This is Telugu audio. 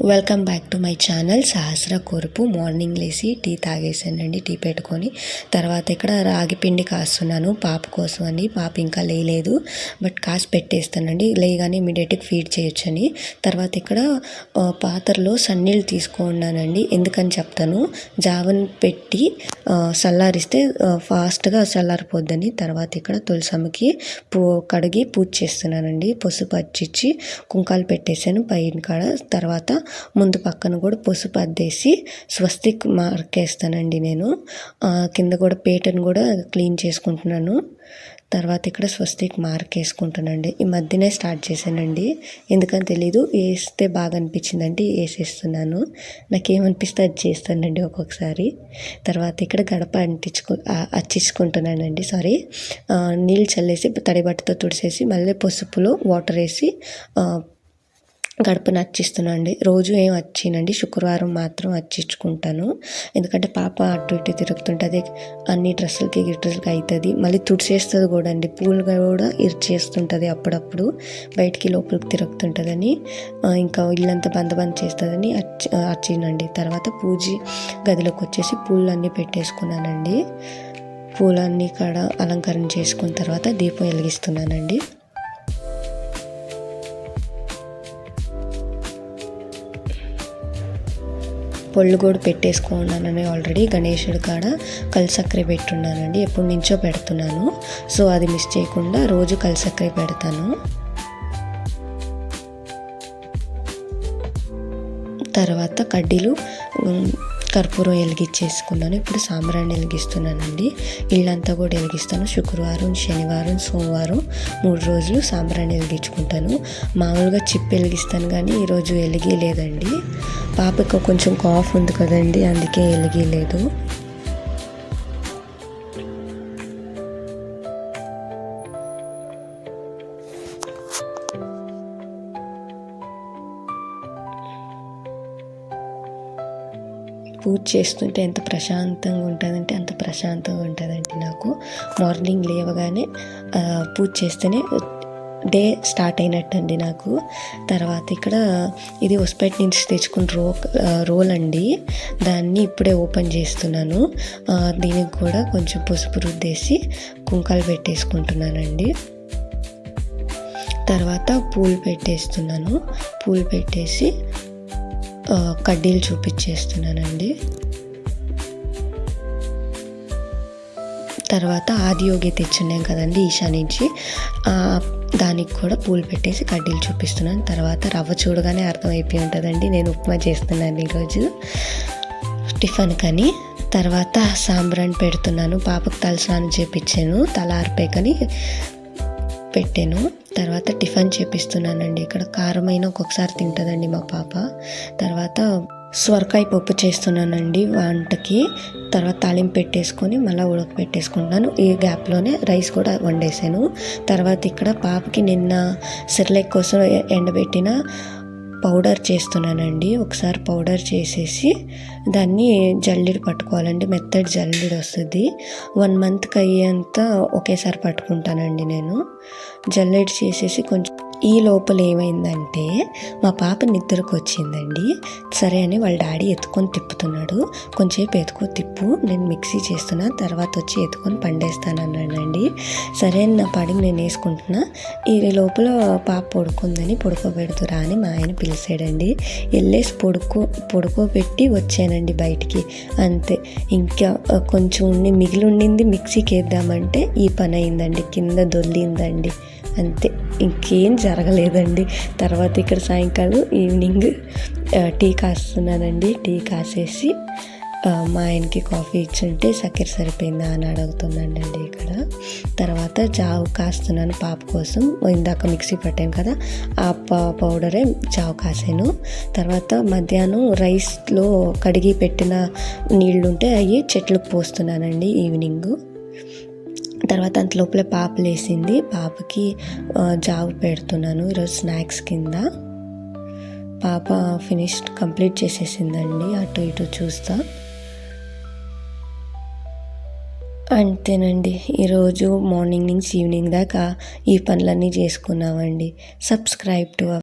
Welcome back to my channel Sahasra Korupu. Morning లేసి టీ తాగేసానండి, టీ పెట్టుకొని. తర్వాత ఇక్కడ రాగి పిండి కాస్తున్నాను పాప కోసం అని. పాప ఇంకా లేయలేదు, బట్ కాసి పెట్టేస్తానండి, లేయగానే ఇమీడియట్గా ఫీడ్ చేయొచ్చని. తర్వాత ఇక్కడ పాత్రలో సన్నీళ్ళు తీసుకున్నానండి, ఎందుకని చెప్తాను. జావన్ పెట్టి చల్లారిస్తే ఫాస్ట్గా చల్లారిపోద్దని. తర్వాత ఇక్కడ తులసమ్మకి కడిగి పూజ చేస్తున్నానండి. పసుపు అచ్చిచ్చి కుంకాలు పెట్టేశాను పైన కాడ. తర్వాత ముందు పక్కన కూడా పసుపు అద్దేసి స్వస్తిక్ మార్క్ వేస్తానండి నేను. కింద కూడా పీటను కూడా క్లీన్ చేసుకుంటున్నాను. తర్వాత ఇక్కడ స్వస్తిక్ మార్క్ వేసుకుంటానండి. ఈ మధ్యనే స్టార్ట్ చేశానండి, ఎందుకని తెలీదు, వేస్తే బాగా అనిపించిందంటే వేసేస్తున్నాను. నాకేమనిపిస్తే అది చేస్తానండి ఒక్కొక్కసారి. తర్వాత ఇక్కడ గడప అచ్చించుకుంటున్నానండి, నీళ్ళు చల్లేసి తడి బట్టతో తుడిసేసి మళ్ళీ పసుపులో వాటర్ వేసి గడపను అచ్చిస్తున్నానండి. రోజు ఏం అచ్చినండి, శుక్రవారం మాత్రం అచ్చించుకుంటాను. ఎందుకంటే పాప అటు ఇటు తిరుగుతుంటుంది, అన్ని డ్రెస్సులకి అవుతుంది, మళ్ళీ తుడిచేస్తుంది కూడా అండి. పూలు కూడా ఇరిచేస్తుంటుంది అప్పుడప్పుడు, బయటికి లోపలికి తిరుగుతుంటుందని, ఇంకా ఇల్లంతా బంద్ చేస్తుందని అచ్చినండి. తర్వాత పూజ గదిలోకి వచ్చేసి పూలన్నీ పెట్టేసుకున్నానండి. పూలన్నీ కాడ అలంకరణ చేసుకున్న తర్వాత దీపం వెలిగిస్తున్నానండి. పొళ్ళు కూడా పెట్టేసుకున్నానని ఆల్రెడీ. గణేశుడి కాడ కలిసక్కర పెట్టున్నానండి, ఎప్పటి నుంచో పెడుతున్నాను. సో అది మిస్ చేయకుండా రోజు కలిసక్కర పెడతాను. తర్వాత కడ్డీలు కర్పూరం వెలిగించేసుకున్నాను. ఇప్పుడు సాంబ్రాణి వెలిగిస్తున్నానండి. ఇళ్ళంతా కూడా వెలిగిస్తాను. శుక్రవారం, శనివారం, సోమవారం 3 రోజులు సాంబ్రాణి వెలిగించుకుంటాను. మామూలుగా చిప్ వెలిగిస్తాను కానీ ఈరోజు వెలిగిలేదండి. పాపకు కొంచెం కాఫ్ ఉంది కదండి, అందుకే వెలిగిలేదు. పూజ చేస్తుంటే ఎంత ప్రశాంతంగా ఉంటుందంటే అంత ప్రశాంతంగా ఉంటుందండి నాకు. మార్నింగ్ లేవగానే పూజ చేస్తేనే డే స్టార్ట్ అయినట్టండి నాకు. తర్వాత ఇక్కడ ఇది హొసపేట నుంచి తెచ్చుకున్న రోల్ అండి, దాన్ని ఇప్పుడే ఓపెన్ చేస్తున్నాను. దీనికి కూడా కొంచెం పసుపు రుద్దేసి కుంకాలు పెట్టేసుకుంటున్నానండి. తర్వాత పూలు పెట్టేస్తున్నాను. పూలు పెట్టేసి కడ్డీలు చూపించేస్తున్నానండి. తర్వాత ఆదియోగి తెచ్చున్నాం కదండి ఈషా నుంచి, దానికి కూడా పూలు పెట్టేసి కడ్డీలు చూపిస్తున్నాను. తర్వాత రవ్వ చూడగానే అర్థమైపోయి ఉంటుందండి, నేను ఉప్మా చేస్తున్నాను ఈరోజు టిఫిన్ కని. తర్వాత సాంబ్రాణి పెడుతున్నాను. పాపకు తలస్నానం చేపించాను, తల ఆరిపోయకని పెట్టాను. తర్వాత టిఫిన్ చేపిస్తున్నానండి. ఇక్కడ కారమైన ఒక్కొక్కసారి తింటుందండి మా పాప. తర్వాత సొరకాయ పప్పు చేస్తున్నానండి వంటకి. తర్వాత తాలింపు పెట్టేసుకొని మళ్ళీ ఉడకపెట్టేసుకుంటున్నాను. ఈ గ్యాప్లోనే రైస్ కూడా వండేసాను. తర్వాత ఇక్కడ పాపకి నిన్న సెర్లాక్ కోసం ఎండబెట్టిన పౌడర్ చేస్తున్నానండి. ఒకసారి పౌడర్ చేసేసి దాన్ని జల్లెడ పట్టుకోవాలండి, మెత్తడి జల్లెడ వస్తుంది. 1 మంత్కి అయ్యేంత ఒకేసారి పట్టుకుంటానండి నేను. జల్లెడ చేసేసి కొంచెం ఈ లోపల ఏమైందంటే మా పాప నిద్రకు వచ్చిందండి. సరే అని వాళ్ళ డాడీ ఎత్తుకొని తిప్పుతున్నాడు. కొంచెంసేపు ఎత్తుకొని తిప్పు, నేను మిక్సీ చేస్తున్నా, తర్వాత వచ్చి ఎత్తుకొని పండేస్తాను అన్నాడండి. సరే అని నా పాడికి నేను వేసుకుంటున్నా. ఈ లోపల పాప పడుకుందని పడుకోబెడుతురా అని మా ఆయన పిలిచాడండి. వెళ్ళేసి పడుకోబెట్టి వచ్చానండి బయటికి. అంతే, ఇంకా కొంచెం మిగిలి ఉండింది మిక్సీకి వేద్దామంటే ఈ పని అయిందండి, కింద దొల్లిందండి. అంతే, ఇంకేం జరగలేదండి. తర్వాత ఇక్కడ సాయంకాలం ఈవినింగ్ టీ కాస్తున్నానండి. టీ కాసేసి మా ఆయనకి కాఫీ ఇచ్చుంటే చక్కెర సరిపోయిందా అని అడుగుతున్నానండి ఇక్కడ. తర్వాత చావు కాస్తున్నాను పాప కోసం. ఇందాక మిక్సీ పట్టాను కదా, ఆ పౌడరే చావు కాసాను. తర్వాత మధ్యాహ్నం రైస్లో కడిగి పెట్టిన నీళ్ళు ఉంటే అవి చెట్లకు పోస్తున్నానండి ఈవినింగ్. తర్వాత అంతలోపలే పాప లేసింది, పాపకి జావు పెడుతున్నాను ఈరోజు స్నాక్స్ కింద. పాప కంప్లీట్ చేసేసిందండి, అటు ఇటు చూస్తా. అంతేనండి, ఈరోజు మార్నింగ్ నుంచి ఈవినింగ్ దాకా ఈ పనులన్నీ చేసుకున్నామండి. Subscribe to